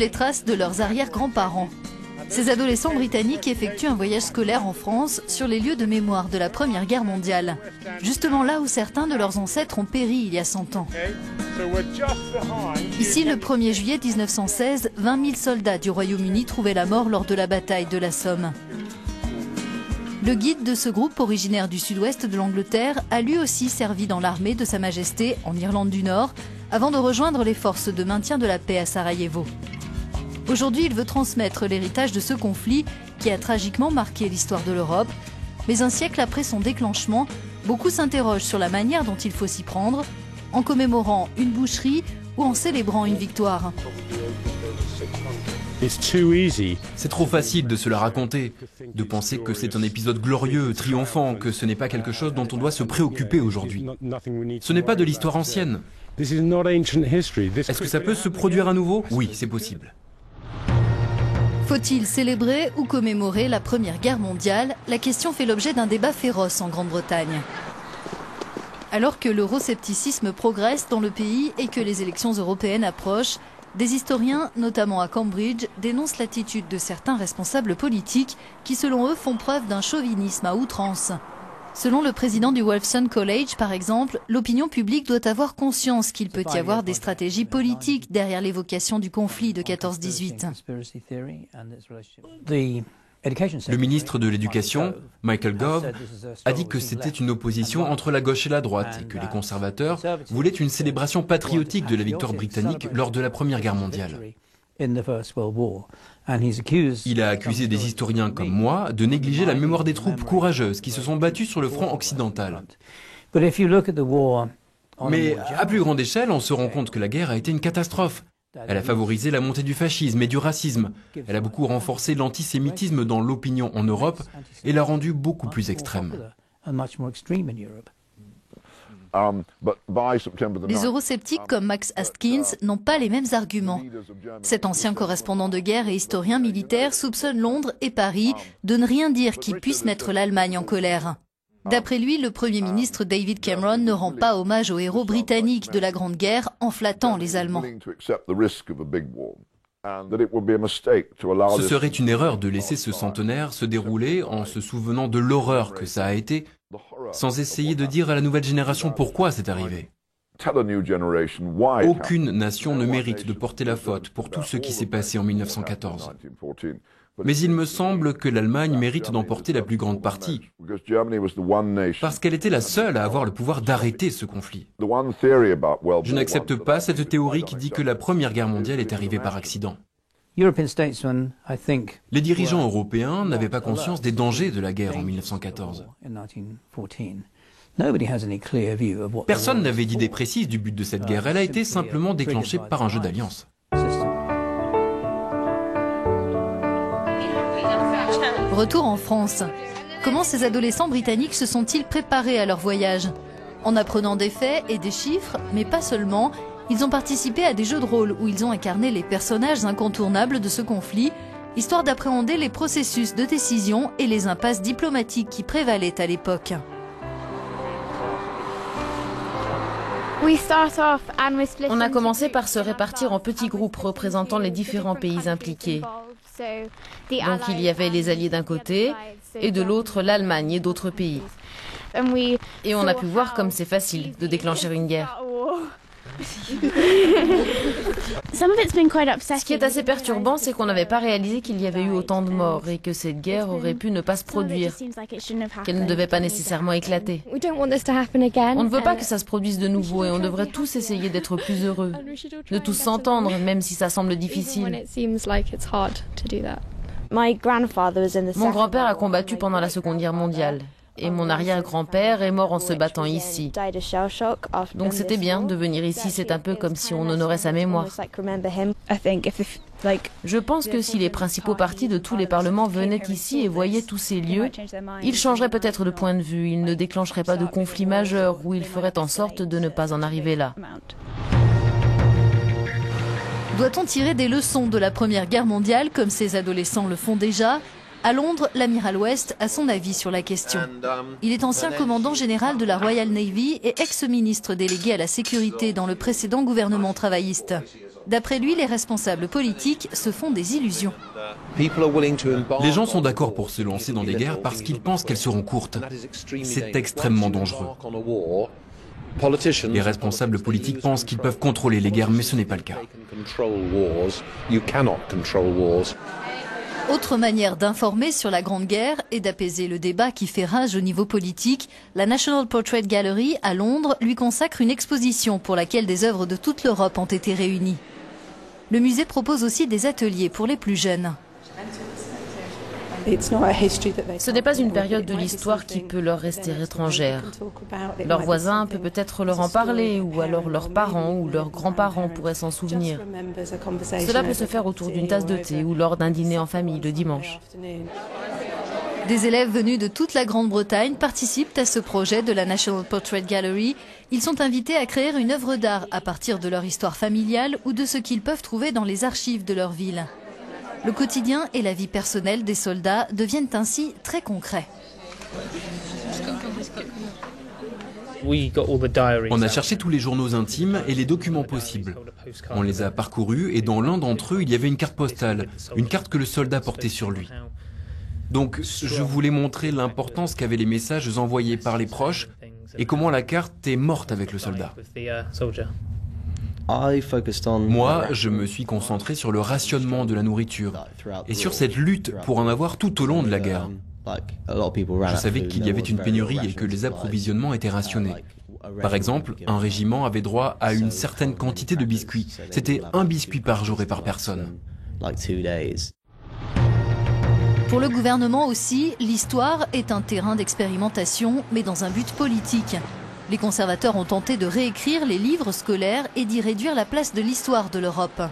les traces de leurs arrière-grands-parents. Ces adolescents britanniques effectuent un voyage scolaire en France sur les lieux de mémoire de la Première Guerre mondiale. Justement là où certains de leurs ancêtres ont péri il y a 100 ans. Ici, le 1er juillet 1916, 20 000 soldats du Royaume-Uni trouvaient la mort lors de la bataille de la Somme. Le guide de ce groupe originaire du sud-ouest de l'Angleterre a lui aussi servi dans l'armée de Sa Majesté en Irlande du Nord avant de rejoindre les forces de maintien de la paix à Sarajevo. Aujourd'hui, il veut transmettre l'héritage de ce conflit qui a tragiquement marqué l'histoire de l'Europe. Mais un siècle après son déclenchement, beaucoup s'interrogent sur la manière dont il faut s'y prendre, en commémorant une boucherie ou en célébrant une victoire. C'est trop facile de se la raconter, de penser que c'est un épisode glorieux, triomphant, que ce n'est pas quelque chose dont on doit se préoccuper aujourd'hui. Ce n'est pas de l'histoire ancienne. Est-ce que ça peut se produire à nouveau? Oui, c'est possible. Faut-il célébrer ou commémorer la Première Guerre mondiale? La question fait l'objet d'un débat féroce en Grande-Bretagne. Alors que l'euroscepticisme progresse dans le pays et que les élections européennes approchent, des historiens, notamment à Cambridge, dénoncent l'attitude de certains responsables politiques qui, selon eux, font preuve d'un chauvinisme à outrance. Selon le président du Wolfson College, par exemple, l'opinion publique doit avoir conscience qu'il peut y avoir des stratégies politiques derrière l'évocation du conflit de 14-18. Le ministre de l'Éducation, Michael Gove, a dit que c'était une opposition entre la gauche et la droite et que les conservateurs voulaient une célébration patriotique de la victoire britannique lors de la Première Guerre mondiale. Il a accusé des historiens comme moi de négliger la mémoire des troupes courageuses qui se sont battues sur le front occidental. Mais à plus grande échelle, on se rend compte que la guerre a été une catastrophe. Elle a favorisé la montée du fascisme et du racisme. Elle a beaucoup renforcé l'antisémitisme dans l'opinion en Europe et l'a rendu beaucoup plus extrême. Les eurosceptiques comme Max Askins n'ont pas les mêmes arguments. Cet ancien correspondant de guerre et historien militaire soupçonne Londres et Paris de ne rien dire qui puisse mettre l'Allemagne en colère. D'après lui, le Premier ministre David Cameron ne rend pas hommage aux héros britanniques de la Grande Guerre en flattant les Allemands. Ce serait une erreur de laisser ce centenaire se dérouler en se souvenant de l'horreur que ça a été, sans essayer de dire à la nouvelle génération pourquoi c'est arrivé. Aucune nation ne mérite de porter la faute pour tout ce qui s'est passé en 1914. Mais il me semble que l'Allemagne mérite d'en porter la plus grande partie, parce qu'elle était la seule à avoir le pouvoir d'arrêter ce conflit. Je n'accepte pas cette théorie qui dit que la Première Guerre mondiale est arrivée par accident. Les dirigeants européens n'avaient pas conscience des dangers de la guerre en 1914. Personne n'avait d'idée précise du but de cette guerre. Elle a été simplement déclenchée par un jeu d'alliance. Retour en France. Comment ces adolescents britanniques se sont-ils préparés à leur voyage? En apprenant des faits et des chiffres, mais pas seulement, ils ont participé à des jeux de rôle où ils ont incarné les personnages incontournables de ce conflit, histoire d'appréhender les processus de décision et les impasses diplomatiques qui prévalaient à l'époque. On a commencé par se répartir en petits groupes représentant les différents pays impliqués. Donc il y avait les Alliés d'un côté et de l'autre l'Allemagne et d'autres pays. Et on a pu voir comme c'est facile de déclencher une guerre. Ce qui est assez perturbant, c'est qu'on n'avait pas réalisé qu'il y avait eu autant de morts et que cette guerre aurait pu ne pas se produire, qu'elle ne devait pas nécessairement éclater. On ne veut pas que ça se produise de nouveau et on devrait tous essayer d'être plus heureux, de tous s'entendre, même si ça semble difficile. Mon grand-père a combattu pendant la Seconde Guerre mondiale. Et mon arrière-grand-père est mort en se battant ici. Donc c'était bien de venir ici, c'est un peu comme si on honorait sa mémoire. Je pense que si les principaux partis de tous les parlements venaient ici et voyaient tous ces lieux, ils changeraient peut-être de point de vue, ils ne déclencheraient pas de conflit majeur ou ils feraient en sorte de ne pas en arriver là. Doit-on tirer des leçons de la Première Guerre mondiale comme ces adolescents le font déjà ? À Londres, l'amiral West a son avis sur la question. Il est ancien commandant général de la Royal Navy et ex-ministre délégué à la sécurité dans le précédent gouvernement travailliste. D'après lui, les responsables politiques se font des illusions. Les gens sont d'accord pour se lancer dans des guerres parce qu'ils pensent qu'elles seront courtes. C'est extrêmement dangereux. Les responsables politiques pensent qu'ils peuvent contrôler les guerres, mais ce n'est pas le cas. Autre manière d'informer sur la Grande Guerre et d'apaiser le débat qui fait rage au niveau politique, la National Portrait Gallery à Londres lui consacre une exposition pour laquelle des œuvres de toute l'Europe ont été réunies. Le musée propose aussi des ateliers pour les plus jeunes. Ce n'est pas une période de l'histoire qui peut leur rester étrangère. Leurs voisins peuvent peut-être leur en parler, ou alors leurs parents ou leurs grands-parents pourraient s'en souvenir. Cela peut se faire autour d'une tasse de thé ou lors d'un dîner en famille le dimanche. Des élèves venus de toute la Grande-Bretagne participent à ce projet de la National Portrait Gallery. Ils sont invités à créer une œuvre d'art à partir de leur histoire familiale ou de ce qu'ils peuvent trouver dans les archives de leur ville. Le quotidien et la vie personnelle des soldats deviennent ainsi très concrets. On a cherché tous les journaux intimes et les documents possibles. On les a parcourus et dans l'un d'entre eux, il y avait une carte postale, une carte que le soldat portait sur lui. Donc, je voulais montrer l'importance qu'avaient les messages envoyés par les proches et comment la carte est morte avec le soldat. Moi, je me suis concentré sur le rationnement de la nourriture et sur cette lutte pour en avoir tout au long de la guerre. Je savais qu'il y avait une pénurie et que les approvisionnements étaient rationnés. Par exemple, un régiment avait droit à une certaine quantité de biscuits. C'était 1 biscuit par jour et par personne. Pour le gouvernement aussi, l'histoire est un terrain d'expérimentation, mais dans un but politique. Les conservateurs ont tenté de réécrire les livres scolaires et d'y réduire la place de l'histoire de l'Europe.